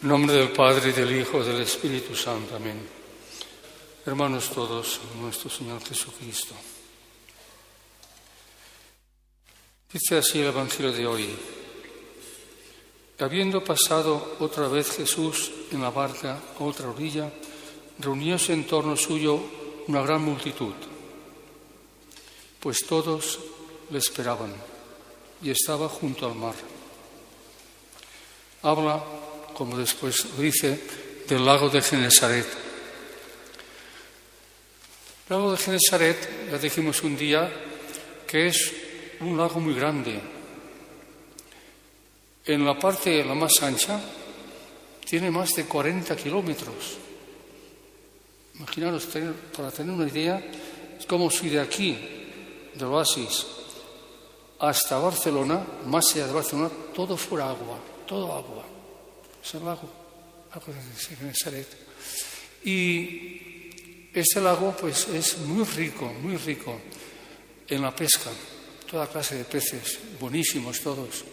En nombre del Padre, y del Hijo, y del Espíritu Santo. Amén. Hermanos todos, nuestro Señor Jesucristo. Dice así el Evangelio de hoy. Habiendo pasado otra vez Jesús en la barca a otra orilla, reunióse en torno suyo una gran multitud, pues todos le esperaban, y estaba junto al mar. Habla, como después lo dice, del lago de Genesaret. El lago de Genesaret, ya dijimos un día, que es un lago muy grande. En la parte la más ancha tiene más de 40 kilómetros. Imaginaros, para tener una idea, es como si de aquí, del oasis, hasta Barcelona, más allá de Barcelona, todo fuera agua, todo agua. Es el lago de Genesaret. Y este lago pues es muy rico en la pesca, toda clase de peces, buenísimos todos.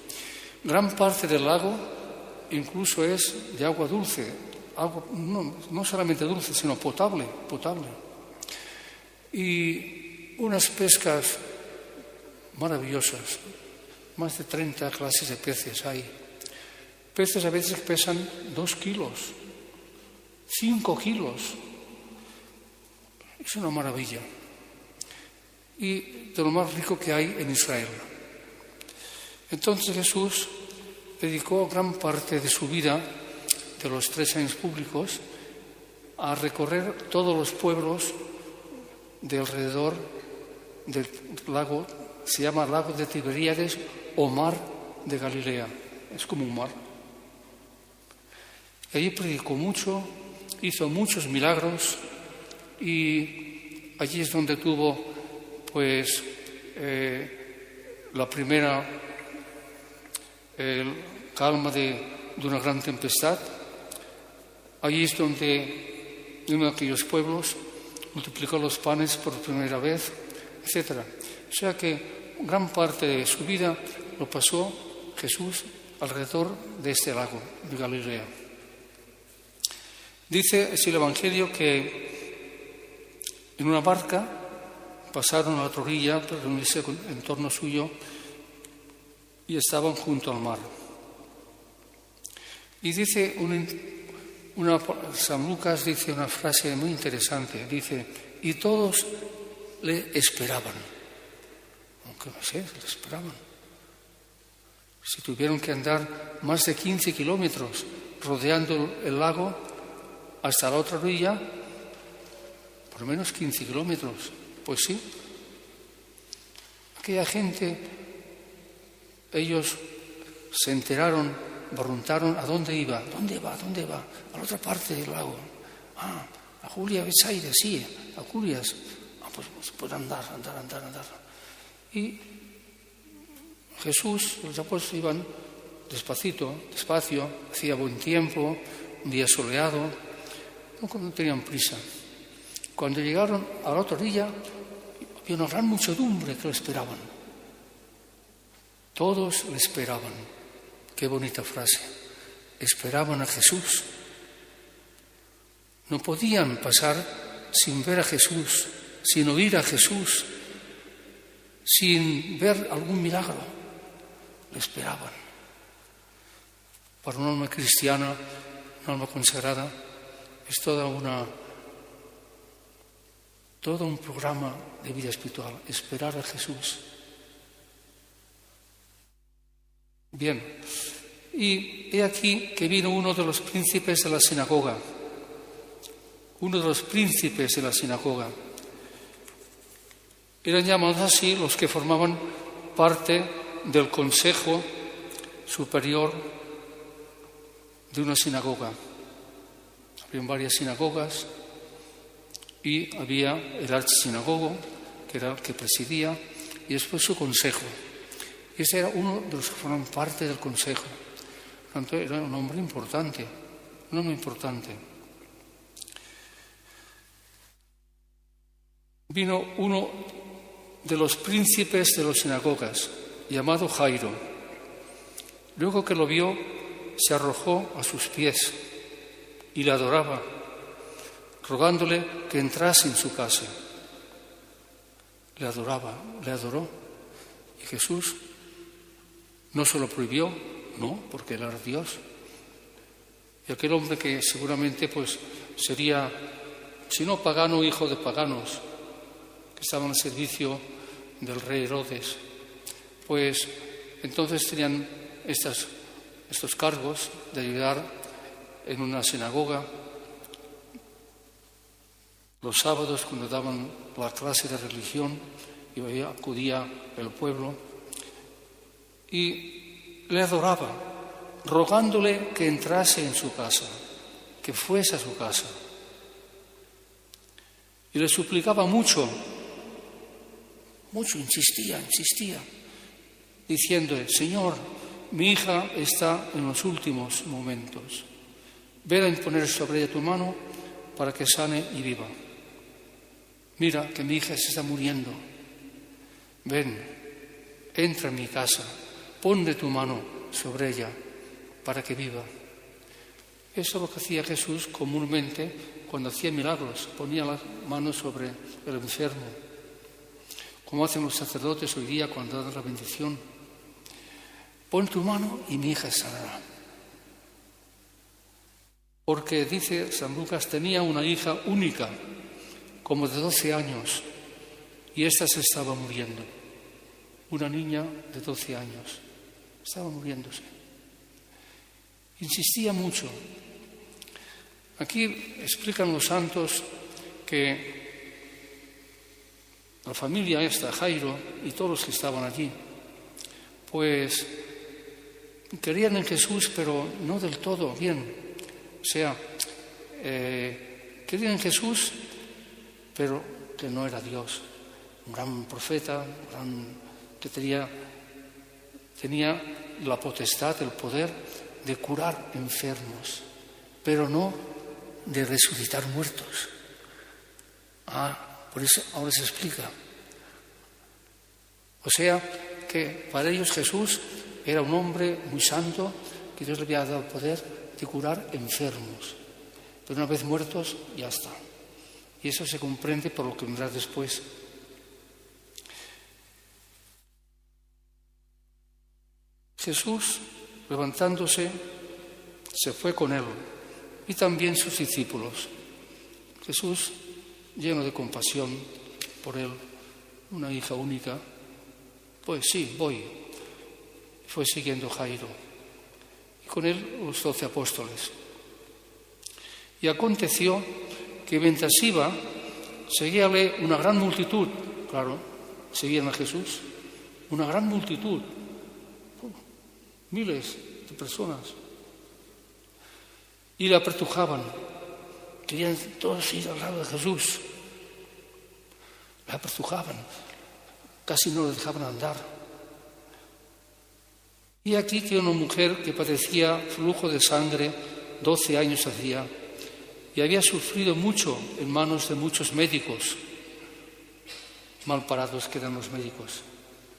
Gran parte del lago incluso es de agua dulce, agua, no solamente dulce, sino potable. Y unas pescas maravillosas, más de 30 clases de peces hay. Peces a veces que pesan 2 kilos, 5 kilos. Es una maravilla. Y de lo más rico que hay en Israel. Entonces Jesús dedicó gran parte de su vida, de los 3 años públicos, a recorrer todos los pueblos de alrededor del lago. Se llama lago de Tiberíades o mar de Galilea. Es como un mar. Allí predicó mucho, hizo muchos milagros y allí es donde tuvo pues la primera calma de una gran tempestad. Allí es donde en uno de aquellos pueblos multiplicó los panes por primera vez, etc. O sea que gran parte de su vida lo pasó Jesús alrededor de este lago de Galilea. Dice así el Evangelio que en una barca pasaron a la otra orilla para reunirse en torno suyo y estaban junto al mar. Y dice San Lucas dice una frase muy interesante, dice, y todos le esperaban. Aunque no sé, le esperaban. Si tuvieron que andar más de 15 kilómetros rodeando el lago hasta la otra orilla, por lo menos 15 kilómetros, pues sí. Aquella gente, ellos se enteraron, preguntaron a dónde iba. ¿Dónde va? A la otra parte del lago. A Julia Besaire, sí, a Julias. Pues puede andar. Y Jesús, los apóstoles iban despacio, hacía buen tiempo, un día soleado, no tenían prisa. Cuando llegaron a la otra orilla, había una gran muchedumbre que lo esperaban. Todos le esperaban. Qué bonita frase. Esperaban a Jesús. No podían pasar sin ver a Jesús, sin oír a Jesús, sin ver algún milagro. Le esperaban. Para un alma cristiana, un alma consagrada, es todo un programa de vida espiritual, esperar a Jesús. Bien, y he aquí que vino uno de los príncipes de la sinagoga. Eran llamados así los que formaban parte del consejo superior de una sinagoga. Había varias sinagogas y había el archisinagogo, que era el que presidía, y después su consejo. Y ese era uno de los que forman parte del consejo. Por tanto, era un hombre importante. Vino uno de los príncipes de las sinagogas, llamado Jairo. Luego que lo vio, se arrojó a sus pies y le adoraba, rogándole que entrase en su casa. Le adoró. Y Jesús no se lo prohibió, no, porque él era Dios. Y aquel hombre que seguramente pues sería, si no pagano, hijo de paganos, que estaban al servicio del rey Herodes, pues entonces tenían estos cargos de ayudar en una sinagoga los sábados cuando daban la clase de religión y ahí acudía el pueblo y le adoraba, rogándole que entrase en su casa, que fuese a su casa. Y le suplicaba mucho, insistía, diciéndole: Señor, mi hija está en los últimos momentos. Ven a imponer sobre ella tu mano para que sane y viva. Mira que mi hija se está muriendo. Ven, entra en mi casa, pon de tu mano sobre ella para que viva. Eso es lo que hacía Jesús comúnmente cuando hacía milagros, ponía las manos sobre el enfermo, como hacen los sacerdotes hoy día cuando dan la bendición. Pon tu mano y mi hija sanará. Porque, dice San Lucas, tenía una hija única, como de 12 años, y ésta se estaba muriendo. Una niña de 12 años, estaba muriéndose. Insistía mucho. Aquí explican los santos que la familia esta, Jairo, y todos los que estaban allí, pues creían en Jesús, pero no del todo bien. O sea, creían en Jesús, pero que no era Dios. Un gran profeta, que tenía la potestad, el poder de curar enfermos, pero no de resucitar muertos. Por eso ahora se explica. O sea, que para ellos Jesús era un hombre muy santo, que Dios le había dado el poder de curar enfermos. Pero una vez muertos, ya está. Y eso se comprende por lo que vendrá después. Jesús, levantándose, se fue con él, y también sus discípulos. Jesús, lleno de compasión por él, una hija única, pues sí, voy. Fue siguiendo Jairo, y con él los 12 apóstoles. Y aconteció que mientras iba, seguíale una gran multitud, claro, seguían a Jesús, una gran multitud, miles de personas, y le apretujaban, querían todos ir al lado de Jesús, le apretujaban, casi no le dejaban andar. Y aquí que una mujer que padecía flujo de sangre 12 años hacía, y había sufrido mucho en manos de muchos médicos, mal parados que eran los médicos,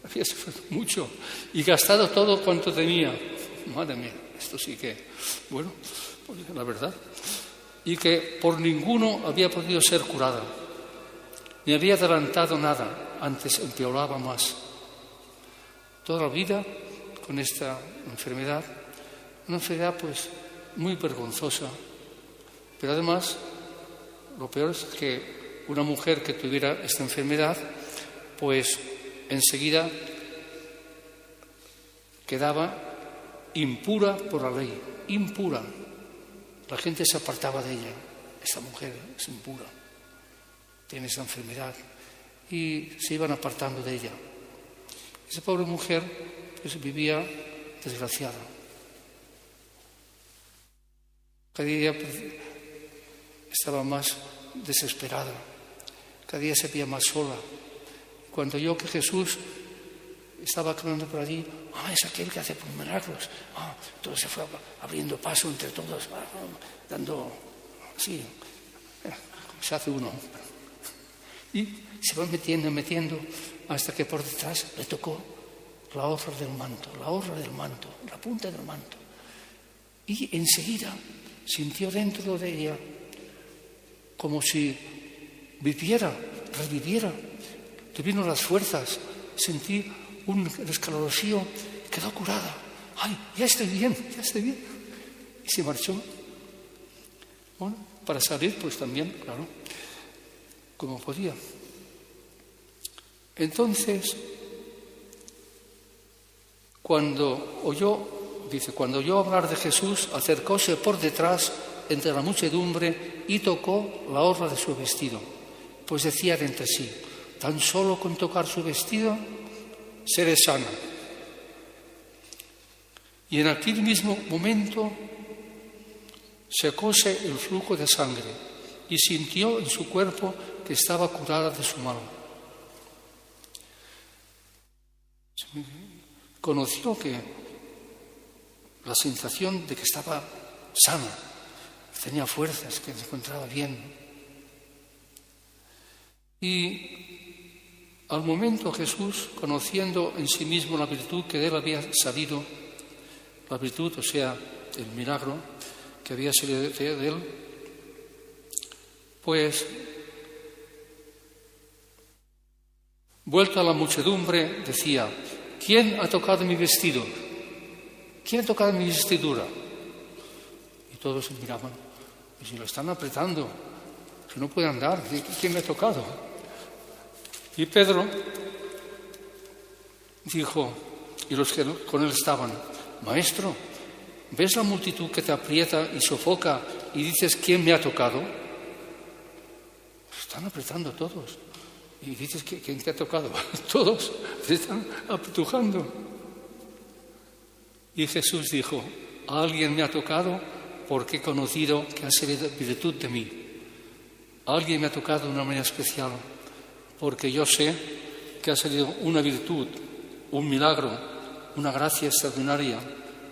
había sufrido mucho y gastado todo cuanto tenía. Madre mía, esto sí que, bueno, pues la verdad. Y que por ninguno había podido ser curada, ni había adelantado nada, antes empeoraba más. Toda la vida con esta enfermedad, una enfermedad pues muy vergonzosa, pero además lo peor es que una mujer que tuviera esta enfermedad pues enseguida quedaba impura por la ley, impura. La gente se apartaba de ella. Esta mujer es impura, tiene esa enfermedad, y se iban apartando de ella. Esa pobre mujer pues vivía desgraciada. Cada día estaba más desesperada, cada día se veía más sola. Cuando oyó que Jesús estaba caminando por allí, es aquel que hace milagros. Entonces se fue abriendo paso entre todos, dando así, se hace uno. Y se va metiendo, hasta que por detrás le tocó la orla del manto, la punta del manto. Y enseguida sintió dentro de ella como si viviera, reviviera. Le vino las fuerzas, sentí un escalofrío, quedó curada. ¡Ay, ya estoy bien, ya estoy bien! Y se marchó. Bueno, para salir, pues también, claro, como podía. Entonces, cuando oyó hablar de Jesús, acercóse por detrás entre la muchedumbre y tocó la orla de su vestido, pues decía de entre sí: tan solo con tocar su vestido seré sana. Y en aquel mismo momento secóse el flujo de sangre y sintió en su cuerpo que estaba curada de su mal. Conoció que la sensación de que estaba sana, tenía fuerzas, que se encontraba bien. Y al momento Jesús, conociendo en sí mismo la virtud que de él había salido, la virtud, o sea, el milagro que había salido de él, pues, vuelto a la muchedumbre, decía: ¿quién ha tocado mi vestido? ¿Quién ha tocado mi vestidura? Y todos se miraban: y si lo están apretando, que no puede andar, ¿quién me ha tocado? Y Pedro dijo, y los que con él estaban: Maestro, ¿ves la multitud que te aprieta y sofoca y dices quién me ha tocado? Están apretando todos. Y dices, ¿quién te ha tocado? Todos se están apretujando. Y Jesús dijo: alguien me ha tocado porque he conocido que ha salido virtud de mí. Alguien me ha tocado de una manera especial porque yo sé que ha salido una virtud, un milagro, una gracia extraordinaria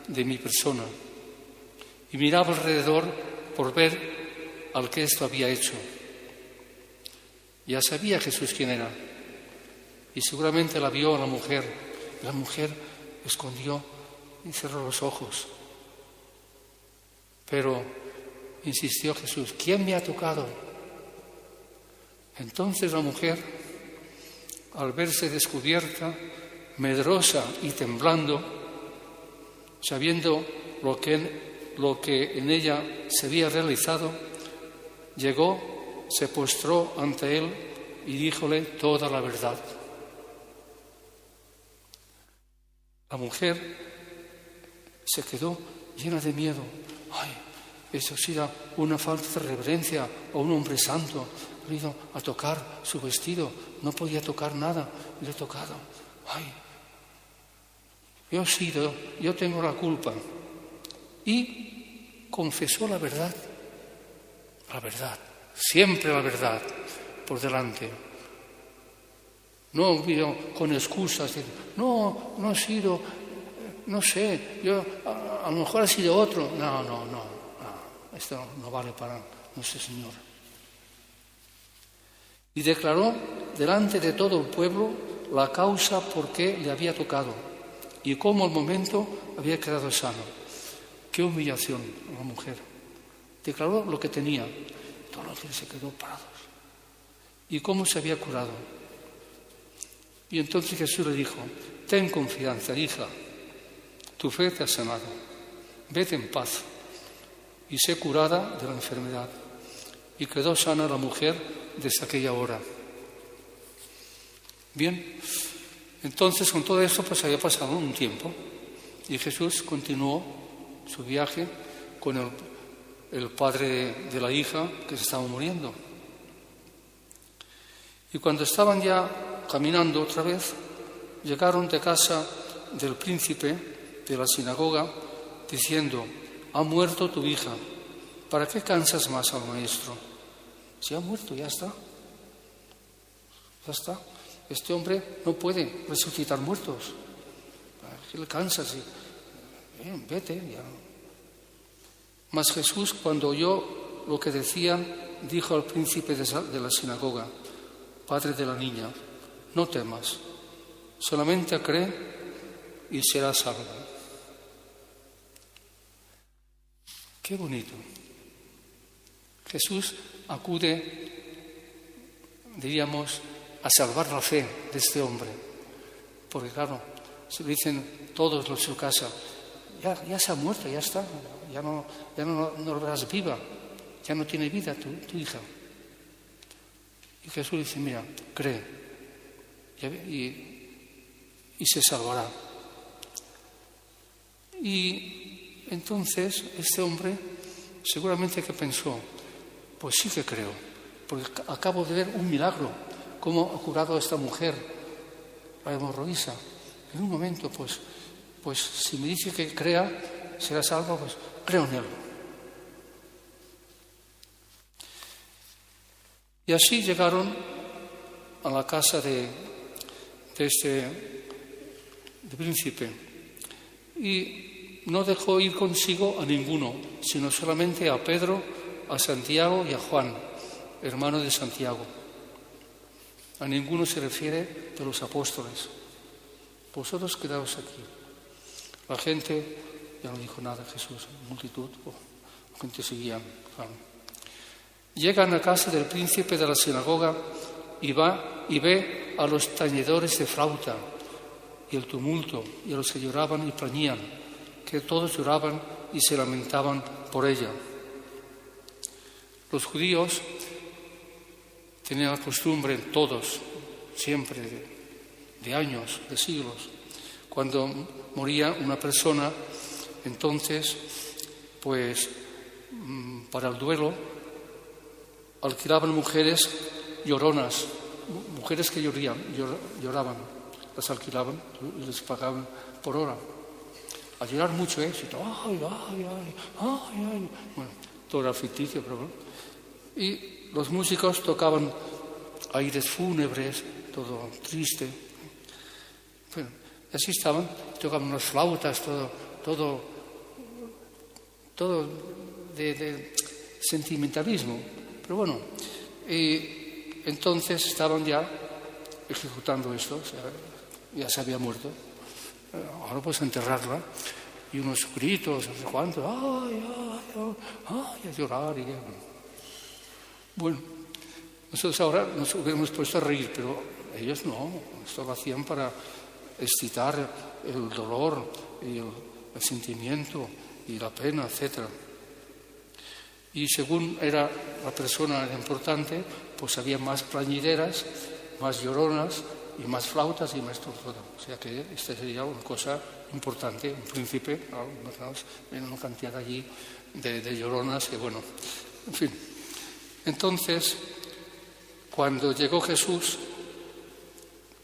de mi persona. Y miraba alrededor por ver al que esto había hecho. Ya sabía Jesús quién era. Y seguramente la vio a la mujer. La mujer escondió y cerró los ojos. Pero insistió Jesús: ¿quién me ha tocado? Entonces la mujer, al verse descubierta, medrosa y temblando, sabiendo lo que en ella se había realizado, llegó, se postró ante él y díjole toda la verdad. La mujer se quedó llena de miedo. ¡Ay! Eso será una falta de reverencia a un hombre santo. Ha ido a tocar su vestido, no podía tocar nada, le he tocado. ¡Ay! Yo tengo la culpa. Y confesó la verdad, siempre la verdad por delante. No vino con excusas, no ha sido, no sé, a lo mejor ha sido otro. No, esto no vale para nuestro Señor. Y declaró delante de todo el pueblo la causa por qué le había tocado y cómo al momento había quedado sano. Qué humillación a la mujer. Declaró lo que tenía. Todos los que se quedó parados. Y cómo se había curado. Y entonces Jesús le dijo: ten confianza, hija, tu fe te ha sanado. Vete en paz y sé curada de la enfermedad. Y quedó sana la mujer desde aquella hora. Bien, entonces con todo esto pues había pasado un tiempo y Jesús continuó su viaje con el padre de la hija que se estaba muriendo. Y cuando estaban ya caminando otra vez, llegaron de casa del príncipe de la sinagoga diciendo: ha muerto tu hija, ¿para qué cansas más al maestro? Si ha muerto, ya está. Ya está. Este hombre no puede resucitar muertos. ¿Para qué le cansas? Bien, vete ya. Mas Jesús, cuando oyó lo que decían, dijo al príncipe de la sinagoga: padre de la niña, no temas, solamente cree y serás salvo. Qué bonito. Jesús acude, diríamos, a salvar la fe de este hombre. Porque claro, se lo dicen todos los de su casa, ya se ha muerto, ya está, ya no lo verás viva, ya no tiene vida tu hija. Y Jesús dice, mira, cree y se salvará. Y entonces este hombre seguramente que pensó, pues sí que creo, porque acabo de ver un milagro, cómo ha curado a esta mujer, la hemorroísa. En un momento, pues si me dice que crea, será salvo, pues creo en él. Y así llegaron a la casa de príncipe y no dejó ir consigo a ninguno, sino solamente a Pedro, a Santiago y a Juan, hermano de Santiago. A ninguno se refiere de los apóstoles. Vosotros quedaos aquí. La gente ya no dijo nada, Jesús, multitud, la gente seguía. Llegan a casa del príncipe de la sinagoga y va y ve a los tañedores de flauta y el tumulto y a los que lloraban y plañían, que todos lloraban y se lamentaban por ella. Los judíos tenían la costumbre, todos, siempre, de años, de siglos, cuando moría una persona, entonces, pues, para el duelo, alquilaban mujeres lloronas, mujeres que lloraban, las alquilaban y les pagaban por hora. A llorar mucho, ay. Bueno, todo era ficticio, pero bueno. Y los músicos tocaban aires fúnebres, todo triste. Bueno, así estaban, tocaban las flautas, todo de sentimentalismo. Pero bueno, y entonces estaban ya ejecutando esto, o sea, ya se había muerto. Ahora pues enterrarla y unos gritos, no sé cuánto, a llorar. Bueno, nosotros ahora nos hubiéramos puesto a reír, pero ellos no, esto lo hacían para excitar el dolor y el sentimiento y la pena, etc. Y según era la persona importante, pues había más plañideras, más lloronas y más flautas y más todo. O sea que esta sería una cosa importante, un príncipe, una cantidad allí de lloronas, que bueno, en fin. Entonces, cuando llegó Jesús,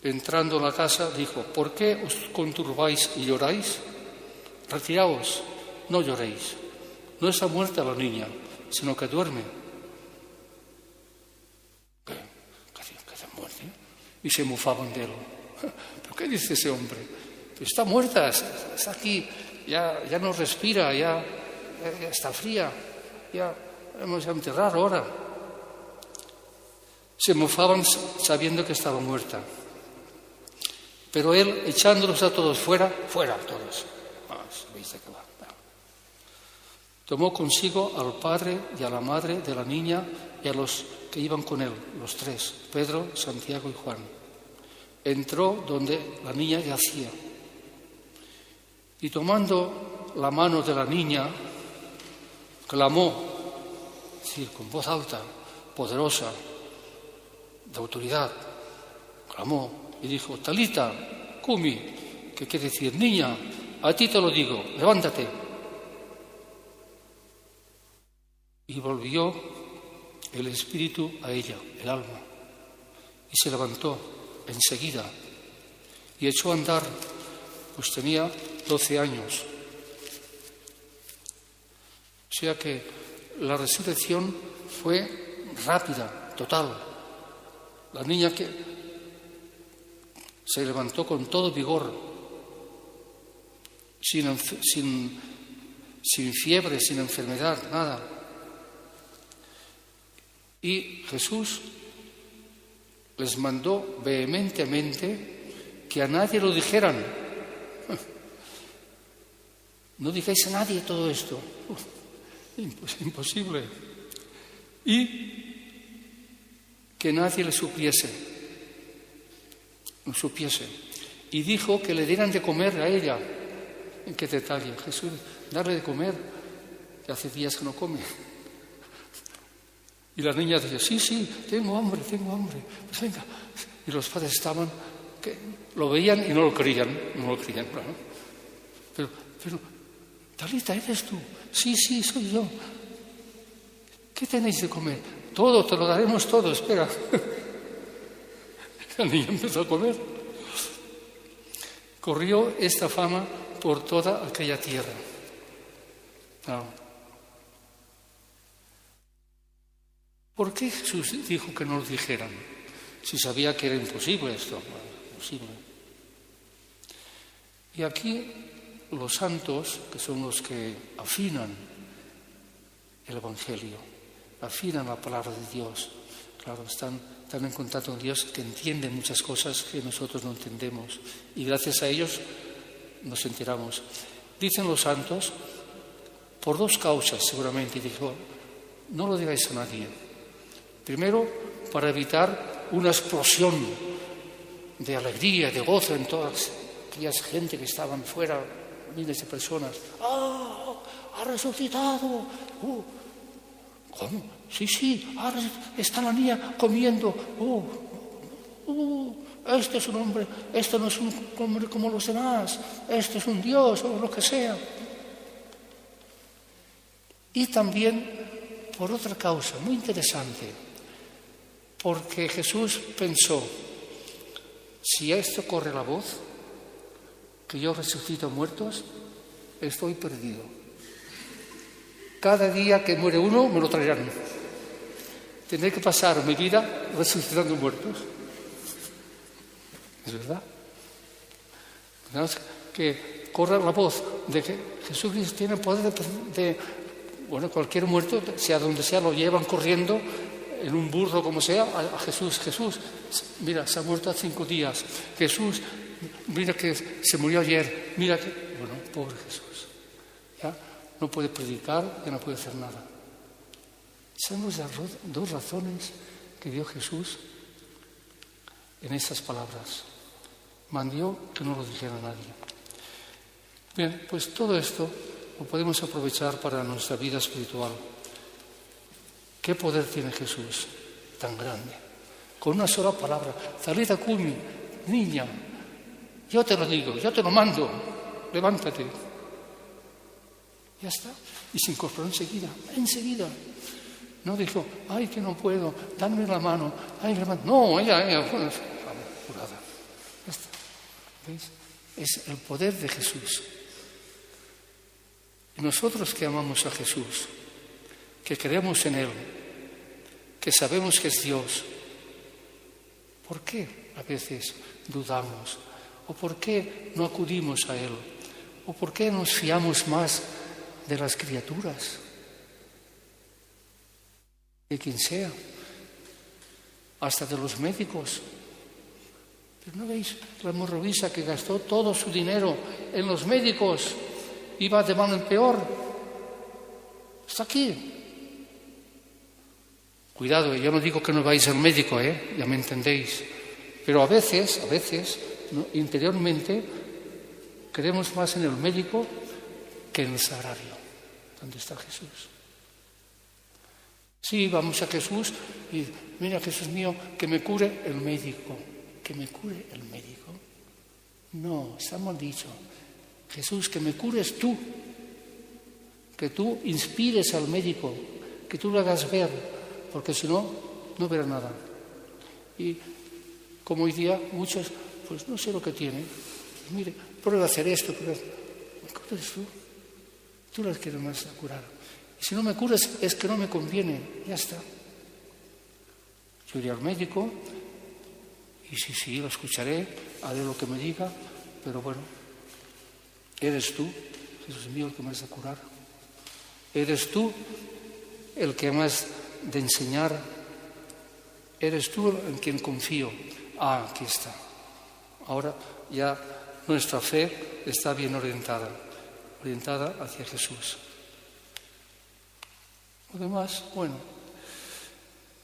entrando en la casa, dijo, ¿por qué os conturbáis y lloráis? Retiraos, no lloréis. No está muerta la niña, sino que duerme. ¿Qué muerte? Y se mofaban de él. ¿Pero qué dice ese hombre? Está muerta, está aquí, ya no respira, ya está fría, ya hemos de enterrar ahora. Se mofaban sabiendo que estaba muerta. Pero él, echándolos a todos fuera todos. ¿Viste que va? Tomó consigo al padre y a la madre de la niña y a los que iban con él, los tres, Pedro, Santiago y Juan. Entró donde la niña yacía y tomando la mano de la niña, clamó, es decir, con voz alta, poderosa, de autoridad, clamó y dijo, Talita, cumi, que quiere decir, niña, a ti te lo digo, levántate. Y volvió el espíritu a ella, el alma, y se levantó enseguida y echó a andar, pues tenía 12 años. O sea que la resurrección fue rápida, total. La niña que se levantó con todo vigor, sin fiebre, sin enfermedad, nada. Y Jesús les mandó vehementemente que a nadie lo dijeran. No digáis a nadie todo esto. Imposible. Y que nadie le supiese. Y dijo que le dieran de comer a ella. ¿En qué detalle? Jesús, darle de comer, que hace días que no come. Y la niña decía, sí, tengo hambre. Pues venga. Y los padres estaban, que lo veían y no lo creían, claro. Pero, Talita, ¿eres tú? Sí, soy yo. ¿Qué tenéis de comer? Todo, te lo daremos todo, espera. La niña empezó a comer. Corrió esta fama por toda aquella tierra. Claro. ¿Por qué Jesús dijo que no lo dijeran? Si sabía que era imposible esto. Imposible. Y aquí los santos, que son los que afinan el Evangelio, afinan la palabra de Dios, claro, están en contacto con Dios, que entienden muchas cosas que nosotros no entendemos. Y gracias a ellos nos enteramos. Dicen los santos, por dos causas seguramente, dijo, no lo digáis a nadie. Primero, para evitar una explosión de alegría, de gozo en todas aquellas gente que estaban fuera, miles de personas. ¡Ah! ¡Ha resucitado! ¿Cómo? Sí, ahora está la niña comiendo. Este es un hombre, este no es un hombre como los demás, este es un Dios o lo que sea. Y también por otra causa muy interesante, porque Jesús pensó, si a esto corre la voz, que yo resucito muertos, estoy perdido. Cada día que muere uno me lo traerán. Tendré que pasar mi vida resucitando muertos. ¿Es verdad? Que corra la voz de que Jesús tiene poder de cualquier muerto, sea donde sea, lo llevan corriendo en un burro, como sea, a Jesús. Jesús, mira, se ha muerto hace 5 días. Jesús, mira que se murió ayer. Mira que... Bueno, pobre Jesús. Ya no puede predicar, ya no puede hacer nada. Son las dos razones que dio Jesús en estas palabras. Mandó que no lo dijera nadie. Bien, pues todo esto lo podemos aprovechar para nuestra vida espiritual. ¿Qué poder tiene Jesús tan grande? Con una sola palabra, Talita cumi, niña, yo te lo digo, yo te lo mando, levántate. Ya está. Y se incorporó enseguida. No dijo, ay, que no puedo, dame la mano, ay, la mano. No, ella, curada. Ya está. ¿Veis? Es el poder de Jesús. Y nosotros que amamos a Jesús, que creemos en Él, que sabemos que es Dios, ¿por qué a veces dudamos? ¿O por qué no acudimos a Él? ¿O por qué nos fiamos más de las criaturas? De quien sea, hasta de los médicos. Pero ¿no veis la hemorroísa que gastó todo su dinero en los médicos? Iba de mal en peor. Está aquí. Cuidado, yo no digo que no vais al médico, ya me entendéis. Pero a veces, ¿no? Interiormente, creemos más en el médico que en el sagrario, donde está Jesús. Sí, vamos a Jesús y mira, Jesús mío, que me cure el médico. ¿Que me cure el médico? No, está mal dicho. Jesús, que me cures tú. Que tú inspires al médico, que tú lo hagas ver, porque si no, no verá nada. Y como hoy día muchos, pues no sé lo que tienen. Pues mire, prueba a hacer esto, pero ¿me curas tú? Tú las quieres más curar. Si no me curas es que no me conviene, ya está. Yo iré al médico y sí, lo escucharé, haré lo que me diga, pero bueno, eres tú, Jesús mío, el que me has de curar. Eres tú el que me has de enseñar. Eres tú en quien confío. Ah, aquí está. Ahora ya nuestra fe está bien orientada hacia Jesús. Lo demás, bueno.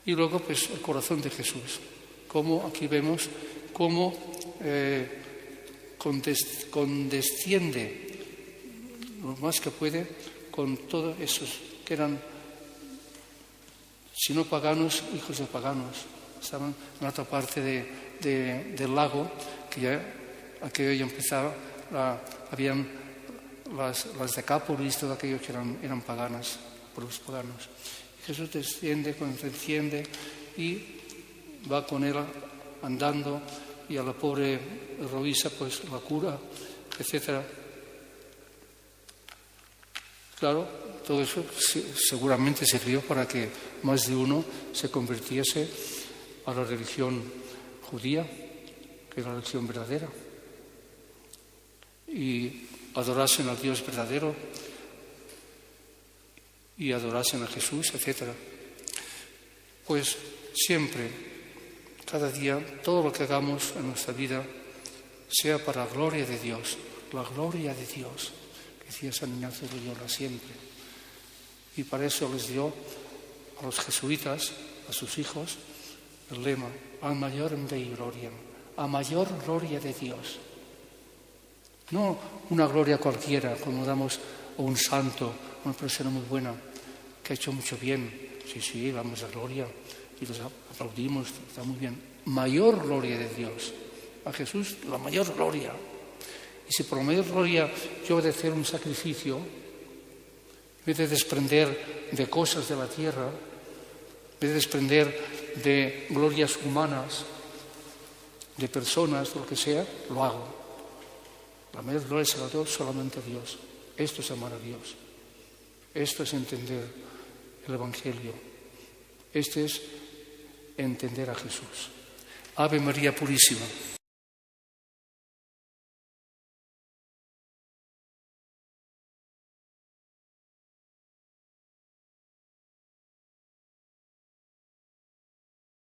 Y luego, pues, el corazón de Jesús. Como aquí vemos cómo condesciende lo más que puede con todos esos que eran, si no paganos, hijos de paganos. Estaban en la otra parte del lago, que ya aquello ya empezaba, habían las Decápolis, todo aquello que eran paganas, por los paganos. Jesús desciende, condesciende y va con él andando, y a la pobre Eloísa pues la cura, etcétera. Claro, todo eso seguramente sirvió para que más de uno se convirtiese a la religión judía, que es la religión verdadera, y adorasen al Dios verdadero y adorasen a Jesús, etc. Pues siempre, cada día, todo lo que hagamos en nuestra vida sea para la gloria de Dios, la gloria de Dios, que decía San Ignacio de Loyola siempre. Y para eso les dio a los jesuitas, a sus hijos, el lema, al maiorem Dei gloriam, a mayor gloria de Dios. No una gloria cualquiera, como damos a un santo, a una persona muy buena, que ha hecho mucho bien. Sí, vamos a gloria, y los aplaudimos, está muy bien. Mayor gloria de Dios. A Jesús, la mayor gloria. Y si por la mayor gloria yo he de hacer un sacrificio, en vez de desprender de cosas de la tierra, en vez de desprender de glorias humanas, de personas, de lo que sea, lo hago. La mayor gloria se la doy solamente a Dios. Esto es amar a Dios. Esto es entender el Evangelio. Este es entender a Jesús. Ave María Purísima.